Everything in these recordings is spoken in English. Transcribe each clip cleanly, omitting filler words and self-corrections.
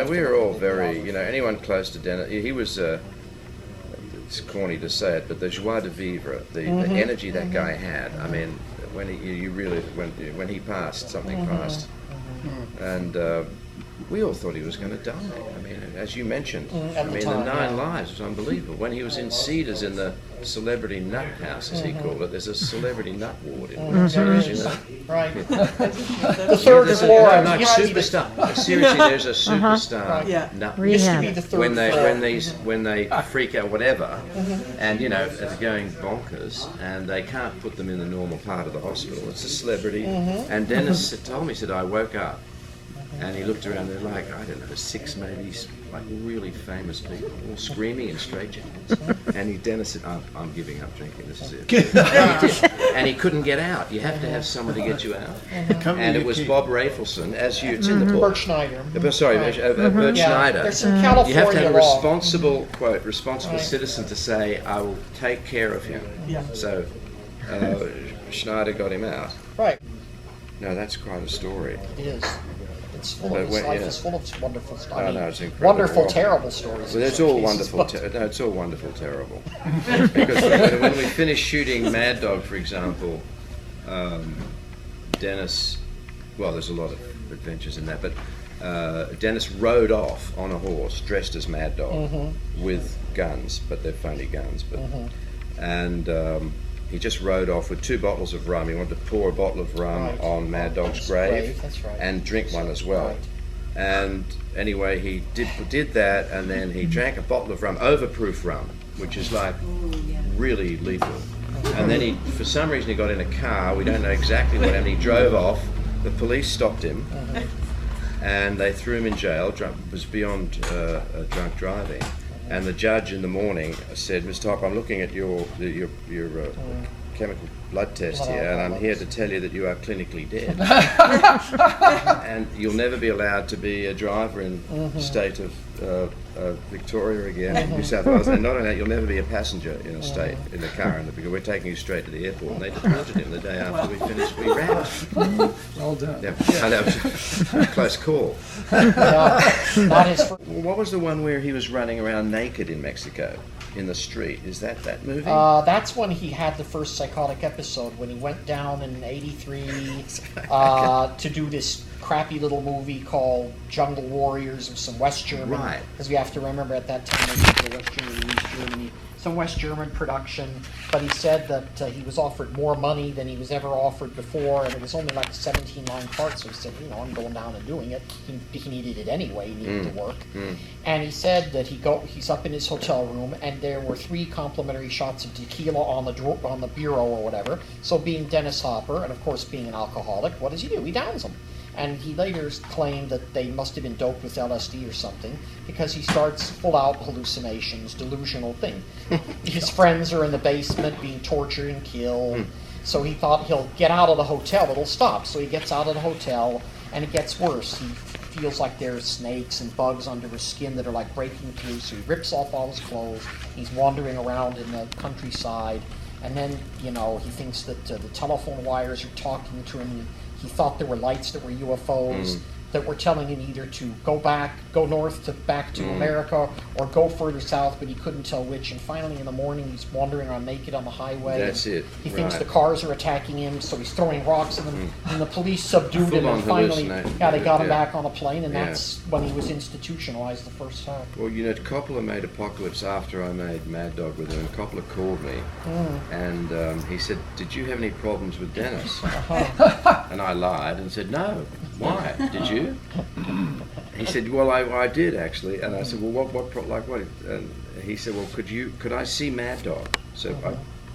we were all very, anyone close to Dennis, he was, it's corny to say it, but the joie de vivre, the energy that guy had. I mean, when he passed, something passed, and we all thought he was going to die. I mean, as you mentioned, the 9 Lives was unbelievable. When he was in Cedars in the celebrity nut house, as he called it, there's a celebrity nut ward in Cedars, Right. The third floor. Superstar. Seriously, there's a superstar nut ward. Used to be the third floor. When they freak out, whatever, and they're going bonkers, and they can't put them in the normal part of the hospital. It's a celebrity. And Dennis told me, he said, I woke up. And he looked around, there were like, I don't know, 6 maybe, like really famous people, all screaming in straitjackets. And Dennis said, I'm giving up drinking, this is it. And he couldn't get out. You have to have someone to get you out. And it was Bob Rafelson, it's in the book. Bert Schneider. Bert Schneider. There's some California you have to have a law. responsible citizen to say, I will take care of him. So Schneider got him out. Right. No, that's quite a story. It is. It's full of, life is full of wonderful stuff. It's incredible. Wonderful, terrible stories. Well, it's all wonderful. It's all wonderful, terrible. Because when we finished shooting Mad Dog, for example, Dennis. Well, there's a lot of adventures in that, but Dennis rode off on a horse, dressed as Mad Dog, with guns, but they're phony guns. But and he just rode off with 2 bottles of rum. He wanted to pour a bottle of rum on Mad Dog's grave and drink one as well. And anyway, he did that, and then he drank a bottle of rum, overproof rum, which is like really lethal. And then for some reason, he got in a car. We don't know exactly what happened. He drove off. The police stopped him, and they threw him in jail. Was beyond drunk driving. And the judge in the morning said, Mr. Hop, I'm looking at your chemical blood test here, and I'm here to tell you that you are clinically dead. And you'll never be allowed to be a driver in the state of Victoria again, New South Wales. And not only that, you'll never be a passenger in a state, in the car, because we're taking you straight to the airport. And they deported him the day after we finished. We ran. Well done. Yeah, that was a close call. What was the one where he was running around naked in Mexico, in the street? Is that movie? That's when he had the first psychotic episode, when he went down in '83 to do this crappy little movie called Jungle Warriors of some West German. Right. Because we have to remember at that time, the West German, East Germany, some West German production. But he said that he was offered more money than he was ever offered before, and it was only like a 17-line part. So he said, I'm going down and doing it. He needed it anyway. He needed to work. And he said that he's up in his hotel room, and there were 3 complimentary shots of tequila on the bureau or whatever. So being Dennis Hopper, and of course being an alcoholic, what does he do? He downs them. And he later claimed that they must have been doped with LSD or something, because he starts full-out hallucinations, delusional thing. His friends are in the basement being tortured and killed. So he thought he'll get out of the hotel, it'll stop. So he gets out of the hotel, and it gets worse. He feels like there's snakes and bugs under his skin that are like breaking through, so he rips off all his clothes. He's wandering around in the countryside, and then, he thinks that the telephone wires are talking to him. He thought there were lights that were UFOs that were telling him either to go north back to America, or go further south, but he couldn't tell which. And finally, in the morning, he's wandering around naked on the highway. That's it. He thinks the cars are attacking him, so he's throwing rocks at them, and the police subdued him, and finally, they got him back on a plane, and that's when he was institutionalized the first time. Well, Coppola made Apocalypse after I made Mad Dog with him, and Coppola called me, and he said, "Did you have any problems with Dennis?" And I lied and said, "No. Why? Did you?" He said, "Well, I did actually." And I said, "Well, what?" And he said, "Well, could I see Mad Dog?" So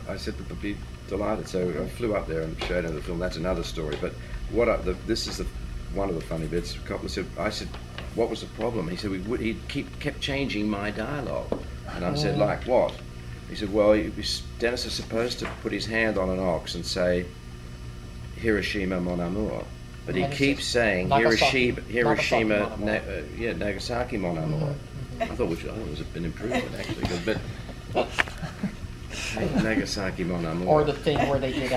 I said, "I'd be delighted." So I flew up there and showed him the film. That's another story. But this is one of the funny bits. Coppola said, I said, "What was the problem?" He said, he kept changing my dialogue. And I said, "Like what?" He said, "Well, Dennis is supposed to put his hand on an ox and say, 'Hiroshima, mon amour.' But he keeps saying Hiroshima, Nagasaki, mon amour." I thought it was an improvement actually, but Nagasaki, mon amour. Or the thing where they did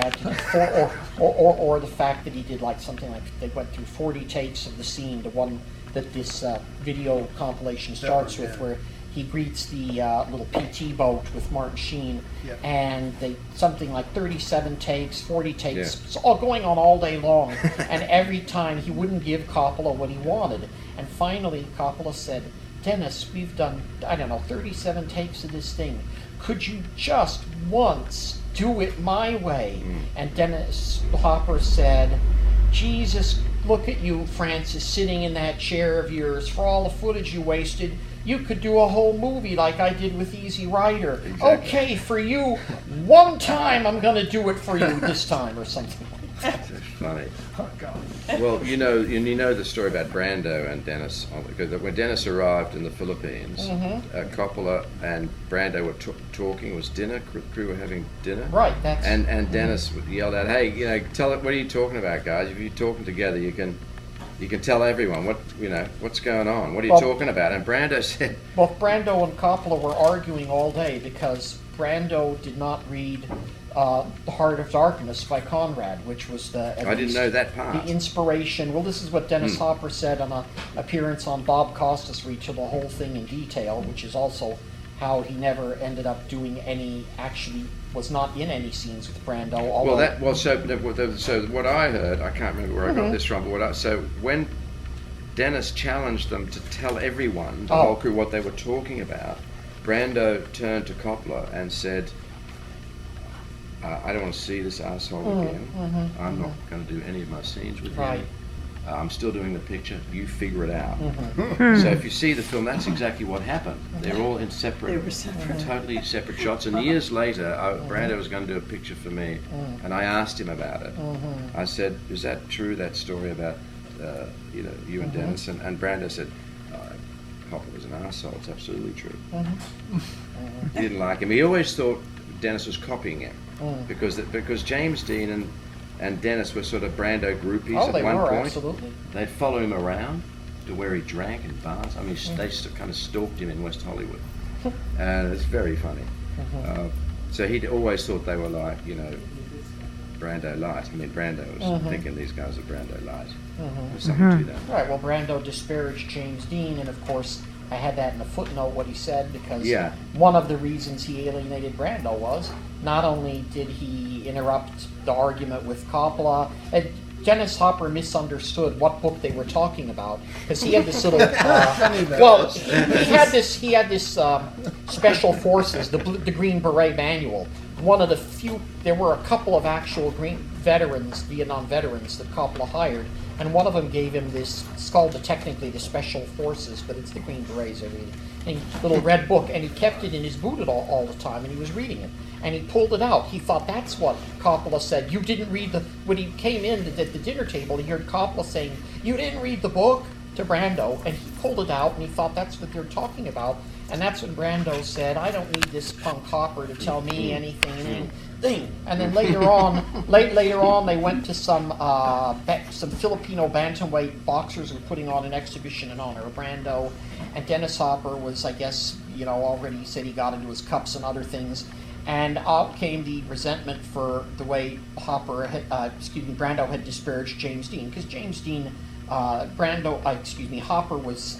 or the fact that he did like something like they went through 40 takes of the scene to one that this video compilation starts with, where he greets the little PT boat with Martin Sheen, and they something like 37 takes, 40 takes, it's all going on all day long, and every time he wouldn't give Coppola what he wanted, and finally Coppola said, Dennis, we've done, I don't know, 37 takes of this thing. Could you just once do it my way? And Dennis Hopper said, Jesus, look at you, Francis, sitting in that chair of yours. For all the footage you wasted, you could do a whole movie like I did with Easy Rider. Exactly. Okay, for you, one time I'm going to do it for you this time, or something like that. That's funny. Oh, God. Well, you know the story about Brando and Dennis. Because when Dennis arrived in the Philippines, Coppola and Brando were talking. It was dinner. Crew were having dinner. Right. And Dennis yelled out, "Hey, tell it. What are you talking about, guys? If you're talking together, you can tell everyone what's going on. What are you talking about?" And Brando said, both Brando and Coppola were arguing all day because Brando did not read The Heart of Darkness by Conrad, which was I didn't know that part. The inspiration. Well, this is what Dennis Hopper said on an appearance on Bob Costas' read to the whole thing in detail, which is also how he never ended up doing any, actually was not in any scenes with Brando. So what I heard, I can't remember where I got this from, but when Dennis challenged them to tell everyone, the whole crew, what they were talking about, Brando turned to Coppola and said, I don't want to see this asshole again. I'm not going to do any of my scenes with him. I'm still doing the picture. You figure it out. So if you see the film, that's exactly what happened. They're all in totally separate shots. And years later, Brando was going to do a picture for me, and I asked him about it. I said, "Is that true? That story about you and Dennis?" And Brando said, "Coppola was an asshole. It's absolutely true." He didn't like him. He always thought Dennis was copying him because James Dean and Dennis were sort of Brando groupies at one point. Absolutely. They'd follow him around to where he drank in bars. I mean, they kind of stalked him in West Hollywood. And it's very funny. So he'd always thought they were like, Brando light. I mean, Brando was thinking these guys are Brando light. There's something to that. Right, well, Brando disparaged James Dean, and of course, I had that in a footnote, what he said, because one of the reasons he alienated Brando was not only did he interrupt the argument with Coppola, Dennis Hopper misunderstood what book they were talking about, because he had this little he had this Special Forces, the Green Beret manual. One of the few, there were a couple of actual Vietnam veterans that Coppola hired, and one of them gave him this, it's called technically the Special Forces, but it's the Green Berets, little red book, and he kept it in his boot all the time, and he was reading it. And he pulled it out. He thought that's what Coppola said. You didn't read when he came in at the dinner table, he heard Coppola saying, "You didn't read the book?" to Brando, and he pulled it out, and he thought that's what they're talking about. And that's when Brando said, "I don't need this punk Hopper to tell me anything." And then later on, they went to some Filipino bantamweight boxers who were putting on an exhibition in honor of Brando. And Dennis Hopper was, I guess, already said he got into his cups and other things. And out came the resentment for the way Brando had disparaged James Dean, because James Dean, Hopper was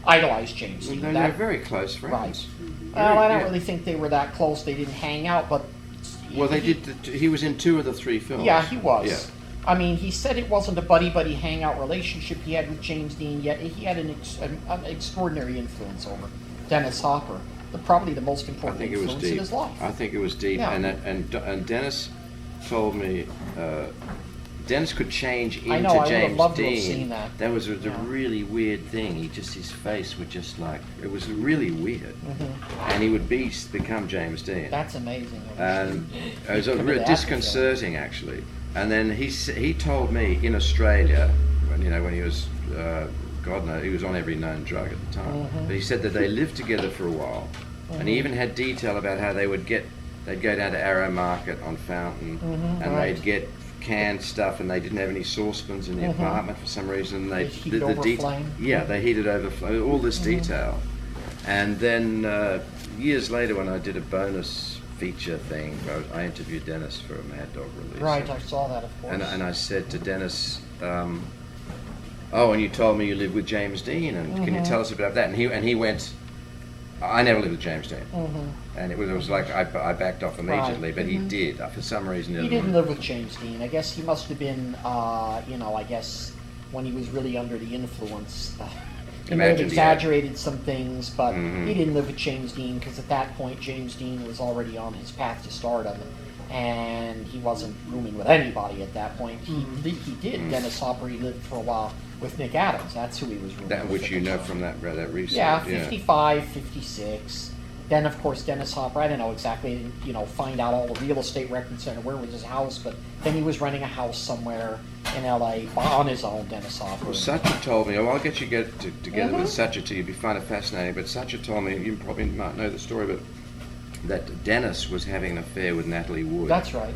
idolized James Dean. They're very close friends. Right. Well, I don't really think they were that close. They didn't hang out, but they did. He was in 2 of the 3 films. Yeah, he was. Yeah. I mean, he said it wasn't a buddy-buddy hangout relationship he had with James Dean, yet he had an extraordinary influence over Dennis Hopper. Probably the most important influence in his life. I think it was deep. Yeah. And Dennis told me Dennis could change into I would James have loved Dean. To have seen that. That was a really weird thing. His face would just it was really weird. And he would become James Dean. That's amazing. And it was really disconcerting, actually. And then he told me in Australia, when he was God knows, he was on every known drug at the time. But he said that they lived together for a while, and he even had detail about how they'd go down to Arrow Market on Fountain, and they'd get canned stuff, and they didn't have any saucepans in the apartment for some reason. They heated over flame. Yeah, they heated over flame. All this detail, and then years later, when I did a bonus feature thing, I interviewed Dennis for a Mad Dog release. Right, I saw that, of course. And I said to Dennis, "Oh, and you told me you lived with James Dean, and can you tell us about that?" And he went, "I never lived with James Dean," and it was like I backed off immediately, Right. but he did for some reason. He didn't live with James Dean. I guess he must have been, I guess when he was really under the influence. He may have exaggerated some things, but he didn't live with James Dean because at that point James Dean was already on his path to stardom, and he wasn't rooming with anybody at that point. He did. Dennis Hopper, he lived for a while with Nick Adams. That's who he was rooming with. Which you know from that research. Yeah, 55, 56. Then, of course, Dennis Hopper, I don't know exactly, I didn't, find out all the real estate records and where was his house, but then he was renting a house somewhere in L.A. on his own, Dennis Hopper. Well, Sacha told me, I'll get you together with Sacha too, you'd find it fascinating, but Sacha told me, you probably might know the story, but that Dennis was having an affair with Natalie Wood. That's right.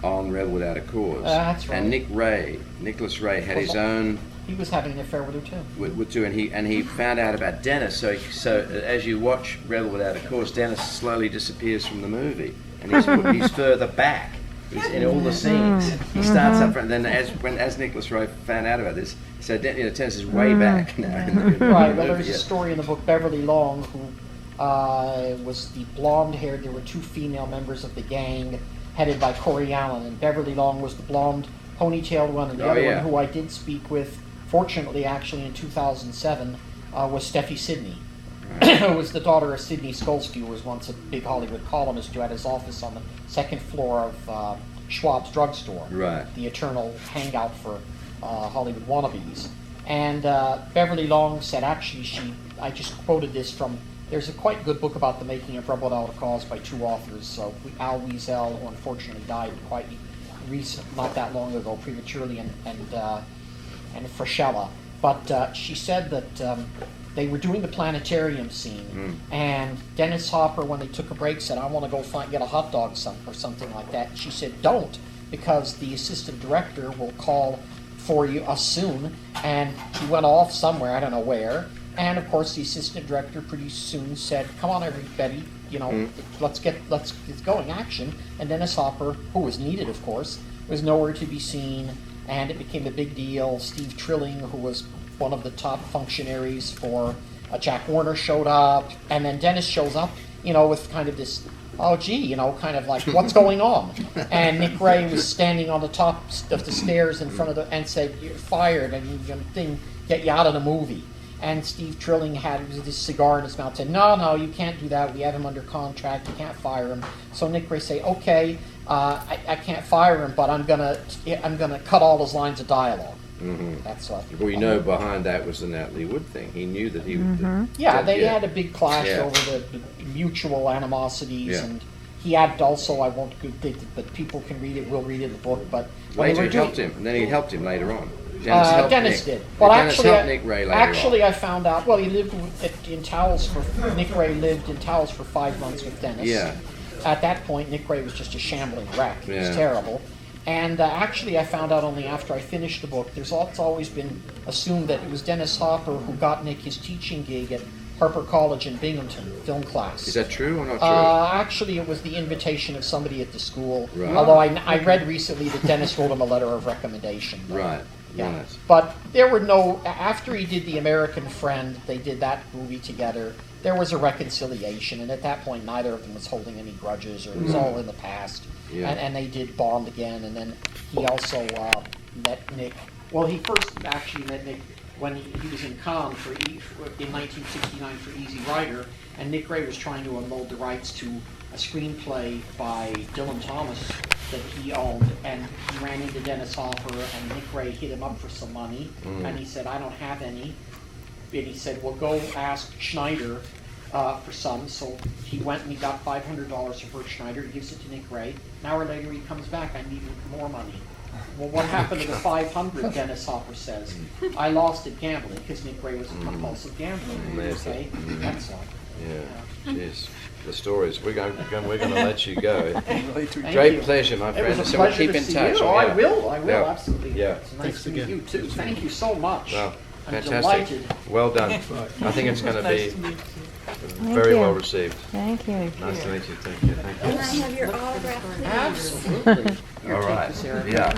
On Rebel Without a Cause. That's right. And Nicholas Ray, had his own... He was having an affair with her too. With two, and he found out about Dennis. So as you watch Rebel Without a Cause, Dennis slowly disappears from the movie, and he's further back. He's in all the scenes. He starts up front, and then as Nicholas Ray found out about this, so Dennis is way back now. Right. Well, there's a story in the book Beverly Long, who was the blonde-haired. There were two female members of the gang, headed by Corey Allen, and Beverly Long was the blonde, ponytailed one, and the other one, who I did speak with. Fortunately, actually, in 2007, was Steffi Sidney, who was the daughter of Sidney Skolsky, who was once a big Hollywood columnist who had his office on the second floor of Schwab's drugstore, the eternal hangout for Hollywood wannabes. And Beverly Long said, actually, I just quoted this from, there's a quite good book about the making of Rebel Without a Cause by two authors, so Al Wiesel, who unfortunately died quite recent, not that long ago, prematurely, and Frashella. But she said that they were doing the planetarium scene, and Dennis Hopper, when they took a break, said, I want to go get a hot dog or something like that. And she said, don't, because the assistant director will call for us soon. And he went off somewhere, I don't know where. And of course, the assistant director pretty soon said, come on, everybody, let's get going, action. And Dennis Hopper, who was needed, of course, was nowhere to be seen. And it became a big deal. Steve Trilling, who was one of the top functionaries for Jack Warner, showed up. And then Dennis shows up, with kind of this, kind of like, what's going on? And Nick Ray was standing on the top of the stairs in front of and said, you're fired, and get you out of the movie. And Steve Trilling had this cigar in his mouth, said, no, you can't do that. We have him under contract. You can't fire him. So Nick Ray say, okay, I can't fire him, but I'm gonna cut all his lines of dialogue. That's what. Well, behind that was the Natalie Wood thing. He knew that he would. They had a big clash over the mutual animosities, and he had also. I won't, but people can read it. We'll read it in the book. But later he helped him, and then he helped him later on. Dennis did. Well, Nick Ray later on. I found out. Well, he lived in Towels Nick Ray lived in Towels for 5 months with Dennis. Yeah. At that point, Nick Ray was just a shambling wreck. It was terrible. And I found out only after I finished the book. It's always been assumed that it was Dennis Hopper who got Nick his teaching gig at Harper College in Binghamton, film class. Is that true or not true? Actually, it was the invitation of somebody at the school. Right. Although I read recently that Dennis wrote him a letter of recommendation. Right. Yeah. Right. But there were after he did The American Friend, they did that movie together, there was a reconciliation, and at that point neither of them was holding any grudges, or it was all in the past. Yeah. And they did bond again, and then he also met Nick. Well, he first actually met Nick when he was in Cannes in 1969 for Easy Rider, and Nick Ray was trying to unload the rights to a screenplay by Dylan Thomas that he owned, and he ran into Dennis Hopper, and Nick Ray hit him up for some money, and he said, I don't have any. And he said, well, go ask Schneider for some. So he went and he got $500 for Bert Schneider. He gives it to Nick Ray. An hour later, he comes back. I need more money. Well, what happened to the $500? Dennis Hopper says, I lost it gambling, because Nick Ray was a compulsive gambler. Okay, that's all. Yeah. Jeez. The stories. We're going to let you go. Great pleasure, my friend. It was a pleasure keep to in see touch. you. I will, Yeah. absolutely. Yeah. It's nice to meet you too. Thank you so much. Well, I'm fantastic. delighted. Well done. I think it's going to be very well received. Thank you. Nice to meet you. Thank you. Can I have your autograph, please? Absolutely. All right. Yeah.